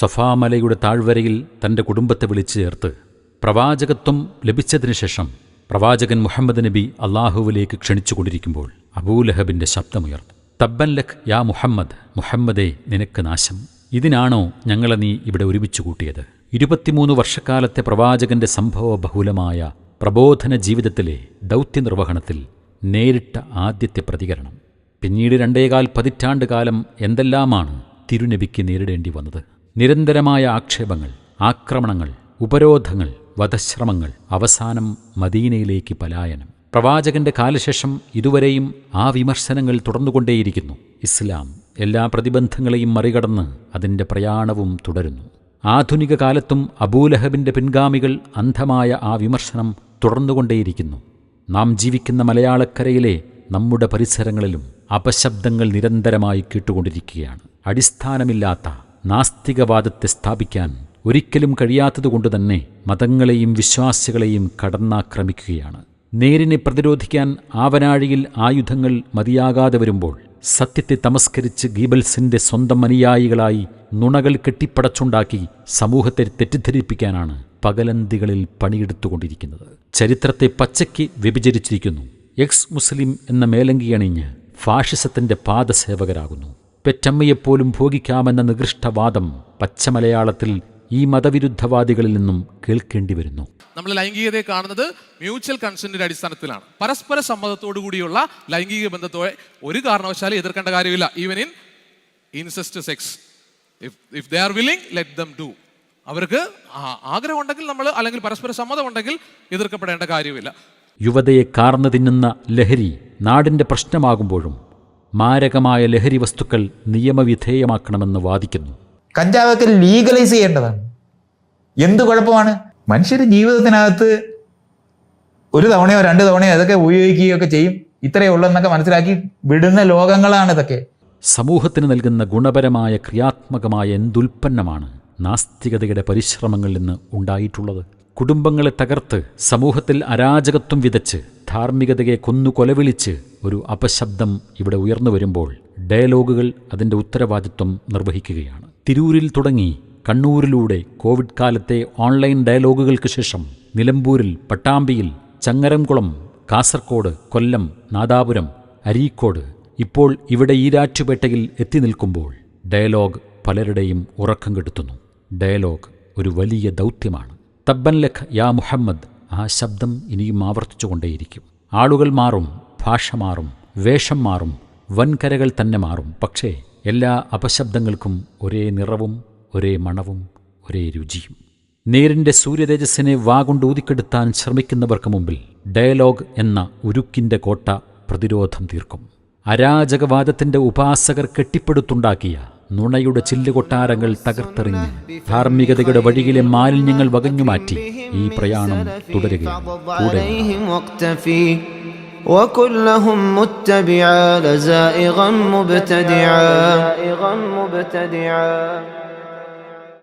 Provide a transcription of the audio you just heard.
സഫാമലയുടെ താഴ്വരയിൽ തൻ്റെ കുടുംബത്തെ വിളിച്ചു ചേർത്ത് പ്രവാചകത്വം ലഭിച്ചതിനു ശേഷം പ്രവാചകൻ മുഹമ്മദ് നബി അള്ളാഹുവിലേക്ക് ക്ഷണിച്ചുകൊണ്ടിരിക്കുമ്പോൾ അബൂലഹബിൻ്റെ ശബ്ദമുയർന്നു. തബ്ബൻ ലക് യാ മുഹമ്മദ്, മുഹമ്മദേ നിനക്ക് നാശം. ഇതിനാണോ ഞങ്ങളെ നീ ഇവിടെ ഒരുമിച്ചു കൂട്ടിയത്? 23 വർഷക്കാലത്തെ പ്രവാചകന്റെ സംഭവബഹുലമായ പ്രബോധന ജീവിതത്തിലെ ദൗത്യനിർവഹണത്തിൽ നേരിട്ട ആദ്യത്തെ പ്രതികരണം. പിന്നീട് 2.25 പതിറ്റാണ്ട് കാലം എന്തെല്ലാമാണ് തിരുനബിക്ക് നേരിടേണ്ടി വന്നത്. നിരന്തരമായ ആക്ഷേപങ്ങൾ, ആക്രമണങ്ങൾ, ഉപരോധങ്ങൾ, വധശ്രമങ്ങൾ, അവസാനം മദീനയിലേക്ക് പലായനം. പ്രവാചകന്റെ കാലശേഷം ഇതുവരെയും ആ വിമർശനങ്ങൾ തുടർന്നുകൊണ്ടേയിരിക്കുന്നു. ഇസ്ലാം എല്ലാ പ്രതിബന്ധങ്ങളെയും മറികടന്ന് അതിൻ്റെ പ്രയാണവും തുടരുന്നു. ആധുനിക കാലത്തും അബൂലഹബിൻ്റെ പിൻഗാമികൾ അന്ധമായ ആ വിമർശനം തുടർന്നുകൊണ്ടേയിരിക്കുന്നു. നാം ജീവിക്കുന്ന മലയാളക്കരയിലെ നമ്മുടെ പരിസരങ്ങളിലും അപശബ്ദങ്ങൾ നിരന്തരമായി കേട്ടുകൊണ്ടിരിക്കുകയാണ്. അടിസ്ഥാനമില്ലാത്ത നാസ്തികവാദത്തെ സ്ഥാപിക്കാൻ ഒരിക്കലും കഴിയാത്തതുകൊണ്ടുതന്നെ മതങ്ങളെയും വിശ്വാസികളെയും കടന്നാക്രമിക്കുകയാണ്. നേരിനെ പ്രതിരോധിക്കാൻ ആവനാഴിയിൽ ആയുധങ്ങൾ മതിയാകാതെ വരുമ്പോൾ സത്യത്തെ തമസ്കരിച്ച് ഗീബൽസിന്റെ സ്വന്തം അനുയായികളായി നുണകൾ കെട്ടിപ്പടച്ചുണ്ടാക്കി സമൂഹത്തെ തെറ്റിദ്ധരിപ്പിക്കാനാണ് പകലന്തികളിൽ പണിയെടുത്തുകൊണ്ടിരിക്കുന്നത്. ചരിത്രത്തെ പച്ചയ്ക്ക് വ്യഭിചരിച്ചിരിക്കുന്നു. എക്സ് മുസ്ലിം എന്ന മേലങ്കിയണിഞ്ഞ് ഫാഷിസത്തിന്റെ പാദസേവകരാകുന്നു. പെറ്റമ്മയെപ്പോലും ഭോഗിക്കാമെന്ന നികൃഷ്ടവാദം പച്ചമലയാളത്തിൽ ഈ മതവിരുദ്ധവാദികളിൽ നിന്നും കേൾക്കേണ്ടി വരുന്നു. നമ്മൾ ലൈംഗികതയെ കാണുന്നത് മ്യൂച്വൽ കൺസെന്റിന്റെ അടിസ്ഥാനത്തിലാണ്. പരസ്പര സമ്മതത്തോടുകൂടിയുള്ള ലൈംഗിക ബന്ധത്തോടെ ഒരു കാരണവശാലും എതിർക്കേണ്ട കാര്യമില്ല. Even in incest sex, if they are willing, let them do. അവർക്ക് ആഗ്രഹം ഉണ്ടെങ്കിൽ നമ്മൾ, അല്ലെങ്കിൽ പരസ്പര സമ്മതം ഉണ്ടെങ്കിൽ എതിർക്കപ്പെടേണ്ട കാര്യമില്ല. യുവതയെ കാർന്നു തിന്നുന്ന ലഹരി നാടിന്റെ പ്രശ്നമാകുമ്പോഴും മാരകമായ ലഹരി വസ്തുക്കൾ നിയമവിധേയമാക്കണമെന്ന് വാദിക്കുന്നു. കഞ്ചാവൊക്കെ ലീഗലൈസ് ചെയ്യേണ്ടതാണ്. എന്ത് കുഴപ്പമാണ്? മനുഷ്യർ ജീവിതത്തിനകത്ത് 1 തവണയോ 2 തവണയോ അതൊക്കെ ഉപയോഗിക്കുകയൊക്കെ ചെയ്യും. ഇത്രയേ ഉള്ളൂ എന്നൊക്കെ മനസ്സിലാക്കി വിടുന്ന ലോകങ്ങളാണ് ഇതൊക്കെ. സമൂഹത്തിന് നൽകുന്ന ഗുണപരമായ ക്രിയാത്മകമായ എന്തുൽപ്പന്നമാണ് നാസ്തികതയുടെ പരിശ്രമങ്ങളിൽ നിന്ന് ഉണ്ടായിട്ടുള്ളത്? കുടുംബങ്ങളെ തകർത്ത് സമൂഹത്തിൽ അരാജകത്വം വിതച്ച് ധാർമ്മികതയെ കൊലവിളിച്ച് ഒരു അപശബ്ദം ഇവിടെ ഉയർന്നു വരുമ്പോൾ ഡയലോഗുകൾ അതിൻ്റെ ഉത്തരവാദിത്വം നിർവഹിക്കുകയാണ്. തിരൂരിൽ തുടങ്ങി കണ്ണൂരിലൂടെ കോവിഡ് കാലത്തെ ഓൺലൈൻ ഡയലോഗുകൾക്ക് ശേഷം നിലമ്പൂരിൽ, പട്ടാമ്പിയിൽ, ചങ്ങരംകുളം, കാസർകോട്, കൊല്ലം, നാദാപുരം, അരീക്കോട്, ഇപ്പോൾ ഇവിടെ ഈരാറ്റുപേട്ടയിൽ എത്തി നിൽക്കുമ്പോൾ ഡയലോഗ് പലരുടെയും ഉറക്കം കെടുത്തുന്നു. ഡയലോഗ് ഒരു വലിയ ദൗത്യമാണ്. തബ്ബൻ ലക് യാ മുഹമ്മദ്, ആ ശബ്ദം ഇനിയും ആവർത്തിച്ചുകൊണ്ടേയിരിക്കും. ആളുകൾ മാറും, ഭാഷ മാറും, വേഷം മാറും, വൻകരകൾ തന്നെ മാറും. പക്ഷേ എല്ലാ അപശബ്ദങ്ങൾക്കും ഒരേ നിറവും ഒരേ മണവും ഒരേ രുചിയും. നേരിൻ്റെ സൂര്യതേജസ്സിനെ വാഗൊണ്ട് ഊതിക്കെടുത്താൻ ശ്രമിക്കുന്നവർക്ക് മുമ്പിൽ ഡയലോഗ് എന്ന ഉരുക്കിൻ്റെ കോട്ട പ്രതിരോധം തീർക്കും. അരാജകവാദത്തിൻ്റെ ഉപാസകർ കെട്ടിപ്പടുത്തുണ്ടാക്കിയ നുണയുടെ ചില്ലുകൊട്ടാരങ്ങൾ തകർത്തെറിഞ്ഞ് ധാർമ്മികതയുടെ വഴിയിലെ മാലിന്യങ്ങൾ വകഞ്ഞുമാറ്റി ഈ പ്രയാണം തുടരുകയാണ്.